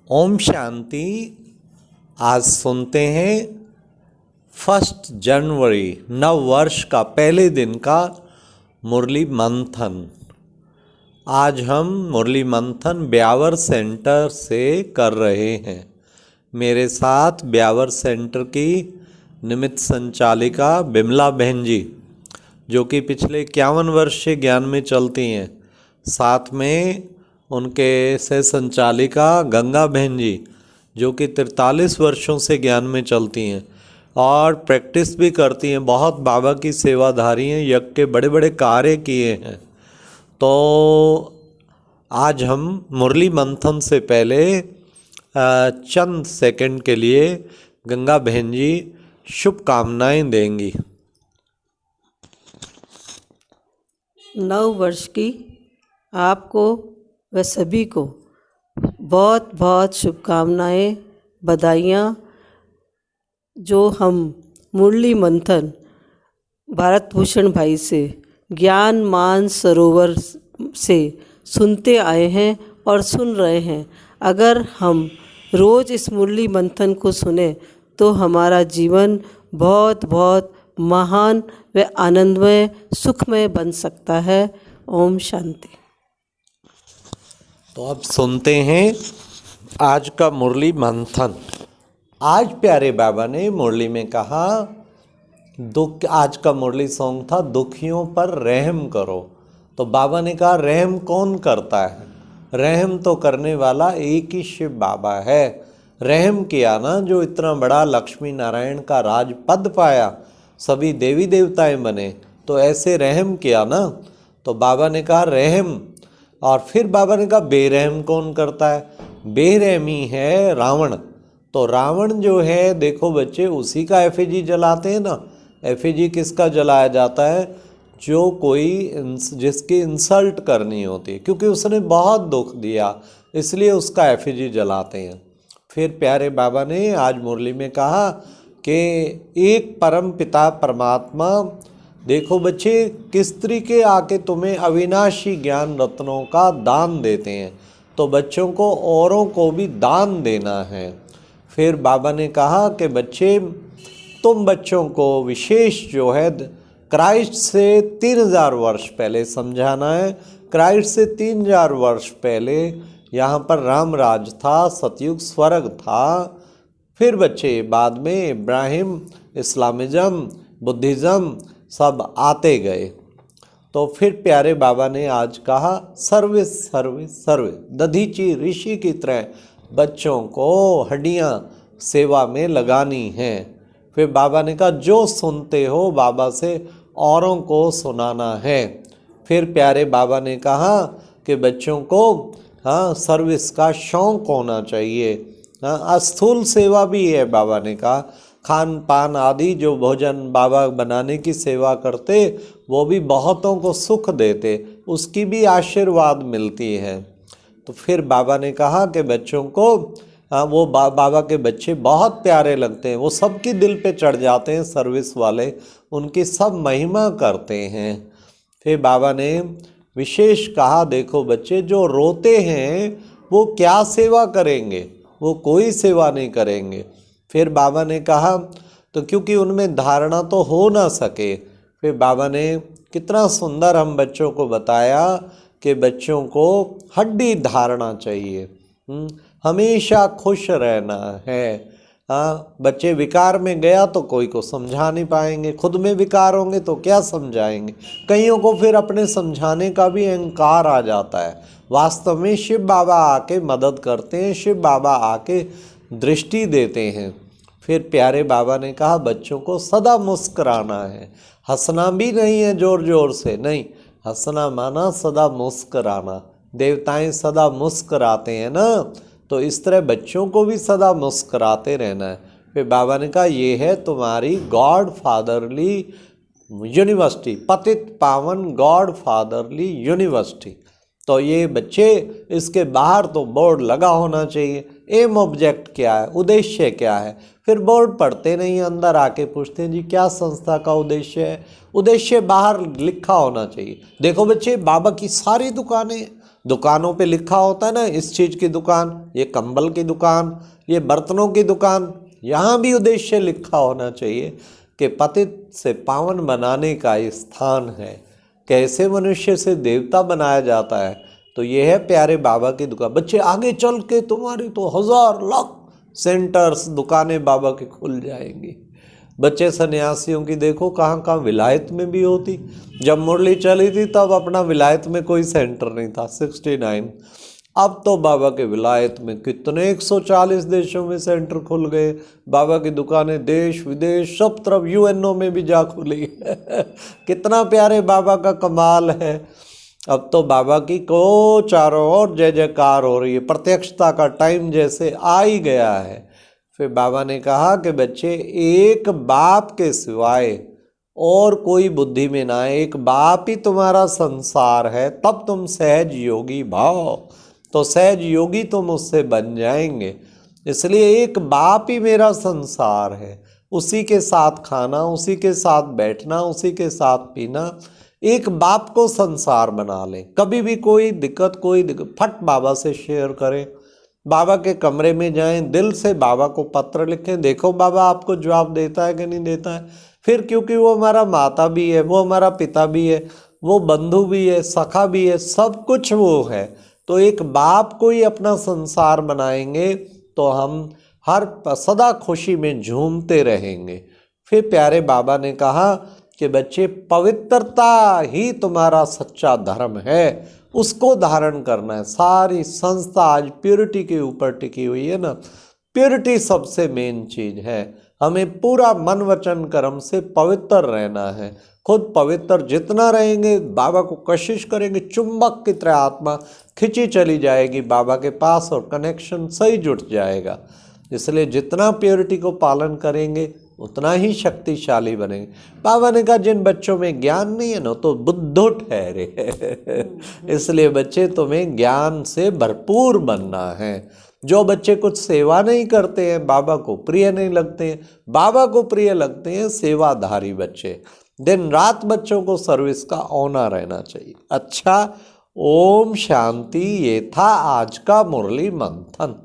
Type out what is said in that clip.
ओम शांति। आज सुनते हैं 1 जनवरी नव वर्ष का पहले दिन का मुरली मंथन। आज हम मुरली मंथन ब्यावर सेंटर से कर रहे हैं। मेरे साथ ब्यावर सेंटर की निमित्त संचालिका बिमला बहन जी, जो कि पिछले 51 वर्ष से ज्ञान में चलती हैं। साथ में उनके सह संचालिका गंगा बहन जी, जो कि 43 वर्षों से ज्ञान में चलती हैं और प्रैक्टिस भी करती हैं। बहुत बाबा की सेवाधारी हैं, यज्ञ के बड़े बड़े कार्य किए हैं। तो आज हम मुरली मंथन से पहले चंद सेकंड के लिए गंगा बहन जी शुभकामनाएं देंगी। नव वर्ष की आपको व सभी को बहुत बहुत शुभकामनाएं, बधाइयाँ। जो हम मुरली मंथन भारत भूषण भाई से ज्ञान मान सरोवर से सुनते आए हैं और सुन रहे हैं, अगर हम रोज़ इस मुरली मंथन को सुने तो हमारा जीवन बहुत बहुत महान व आनंदमय सुखमय बन सकता है। ओम शांति। तो अब सुनते हैं आज का मुरली मंथन। आज प्यारे बाबा ने मुरली में कहा, आज का मुरली सॉन्ग था दुखियों पर रहम करो। तो बाबा ने कहा रहम कौन करता है? रहम तो करने वाला एक ही शिव बाबा है। रहम किया ना, जो इतना बड़ा लक्ष्मी नारायण का राज पद पाया, सभी देवी देवताएं बने, तो ऐसे रहम किया ना। तो बाबा ने कहा रहम। और फिर बाबा ने कहा बेरहम कौन करता है? बेरहमी है रावण। तो रावण जो है, देखो बच्चे, उसी का एफिजी जलाते हैं ना। एफिजी किसका जलाया जाता है? जो कोई जिसकी इंसल्ट करनी होती है, क्योंकि उसने बहुत दुख दिया, इसलिए उसका एफिजी जलाते हैं। फिर प्यारे बाबा ने आज मुरली में कहा कि एक परम पिता परमात्मा, देखो बच्चे, किस तरीके आके तुम्हें अविनाशी ज्ञान रत्नों का दान देते हैं, तो बच्चों को औरों को भी दान देना है। फिर बाबा ने कहा कि बच्चे, तुम बच्चों को विशेष जो है क्राइस्ट से 3000 वर्ष पहले समझाना है। क्राइस्ट से 3000 वर्ष पहले यहाँ पर राम राज था, सतयुग स्वर्ग था। फिर बच्चे बाद में इब्राहिम, इस्लामिज्म, बुद्धिज़्म सब आते गए। तो फिर प्यारे बाबा ने आज कहा सर्वे सर्वे सर्वे, दधीची ऋषि की तरह बच्चों को हड्डियाँ सेवा में लगानी हैं। फिर बाबा ने कहा जो सुनते हो बाबा से औरों को सुनाना है। फिर प्यारे बाबा ने कहा कि बच्चों को सर्विस का शौक़ होना चाहिए। स्थूल सेवा भी है, बाबा ने कहा खान पान आदि जो भोजन बाबा बनाने की सेवा करते, वो भी बहुतों को सुख देते, उसकी भी आशीर्वाद मिलती है। तो फिर बाबा ने कहा कि बच्चों को वो बाबा के बच्चे बहुत प्यारे लगते हैं, वो सबकी दिल पे चढ़ जाते हैं, सर्विस वाले उनकी सब महिमा करते हैं। फिर बाबा ने विशेष कहा, देखो बच्चे, जो रोते हैं वो क्या सेवा करेंगे? वो कोई सेवा नहीं करेंगे। फिर बाबा ने कहा, तो क्योंकि उनमें धारणा तो हो ना सके। फिर बाबा ने कितना सुंदर हम बच्चों को बताया कि बच्चों को हड्डी धारणा चाहिए, हमेशा खुश रहना है। बच्चे विकार में गया तो कोई को समझा नहीं पाएंगे, खुद में विकार होंगे तो क्या समझाएंगे। कईयों को फिर अपने समझाने का भी अहंकार आ जाता है। वास्तव में शिव बाबा आके मदद करते हैं, शिव बाबा आके दृष्टि देते हैं। फिर प्यारे बाबा ने कहा बच्चों को सदा मुस्कराना है, हंसना भी नहीं है जोर जोर से, नहीं, हंसना माना सदा मुस्कराना। देवताएं सदा मुस्कराते हैं ना, तो इस तरह बच्चों को भी सदा मुस्कराते रहना है। फिर बाबा ने कहा ये है तुम्हारी गॉड फादरली यूनिवर्सिटी, पतित पावन गॉड फादरली यूनिवर्सिटी। तो ये बच्चे, इसके बाहर तो बोर्ड लगा होना चाहिए, एम ऑब्जेक्ट क्या है, उद्देश्य क्या है। फिर बोर्ड पढ़ते नहीं, अंदर आके पूछते हैं जी क्या संस्था का उद्देश्य है। उद्देश्य बाहर लिखा होना चाहिए। देखो बच्चे, बाबा की सारी दुकानें दुकानों पे लिखा होता है ना, इस चीज़ की दुकान, ये कंबल की दुकान, ये बर्तनों की दुकान, यहाँ भी उद्देश्य लिखा होना चाहिए कि पतित से पावन बनाने का ये स्थान है। कैसे मनुष्य से देवता बनाया जाता है, तो ये है प्यारे बाबा की दुकान। बच्चे आगे चल के तुम्हारी तो 1000 लाख सेंटर्स दुकानें बाबा की खुल जाएंगी। बच्चे सन्यासियों की देखो कहाँ कहाँ विलायत में भी होती। जब मुरली चली थी तब अपना विलायत में कोई सेंटर नहीं था, 69। अब तो बाबा के विलायत में कितने 140 देशों में सेंटर खुल गए। बाबा की दुकानें देश विदेश सब तरफ, यूएनओ में भी जा खुली कितना प्यारे बाबा का कमाल है। अब तो बाबा की को चारों ओर जय जयकार हो रही है, प्रत्यक्षता का टाइम जैसे आ ही गया है। फिर बाबा ने कहा कि बच्चे, एक बाप के सिवाय और कोई बुद्धि में ना है, एक बाप ही तुम्हारा संसार है, तब तुम सहज योगी भाव, तो सहज योगी तुम उससे बन जाएंगे। इसलिए एक बाप ही मेरा संसार है, उसी के साथ खाना, उसी के साथ बैठना, उसी के साथ पीना, एक बाप को संसार बना लें। कभी भी कोई दिक्कत फट बाबा से शेयर करें, बाबा के कमरे में जाएं, दिल से बाबा को पत्र लिखें, देखो बाबा आपको जवाब देता है कि नहीं देता है। फिर क्योंकि वो हमारा माता भी है, वो हमारा पिता भी है, वो बंधु भी है, सखा भी है, सब कुछ वो है। तो एक बाप को ही अपना संसार बनाएंगे तो हम सदा खुशी में झूमते रहेंगे। फिर प्यारे बाबा ने कहा कि बच्चे, पवित्रता ही तुम्हारा सच्चा धर्म है, उसको धारण करना है। सारी संस्था आज प्योरिटी के ऊपर टिकी हुई है ना, प्योरिटी सबसे मेन चीज है। हमें पूरा मन वचन कर्म से पवित्र रहना है। खुद पवित्र जितना रहेंगे, बाबा को कशिश करेंगे, चुंबक की तरह आत्मा खिंची चली जाएगी बाबा के पास और कनेक्शन सही जुट जाएगा। इसलिए जितना प्योरिटी को पालन करेंगे उतना ही शक्तिशाली बनेंगे। बाबा ने कहा जिन बच्चों में ज्ञान नहीं है ना तो बुद्धू ठहरे इसलिए बच्चे तुम्हें ज्ञान से भरपूर बनना है। जो बच्चे कुछ सेवा नहीं करते हैं, बाबा को प्रिय नहीं लगते हैं, बाबा को प्रिय लगते हैं सेवाधारी बच्चे। दिन रात बच्चों को सर्विस का होना रहना चाहिए। अच्छा, ओम शांति। ये था आज का मुरली मंथन।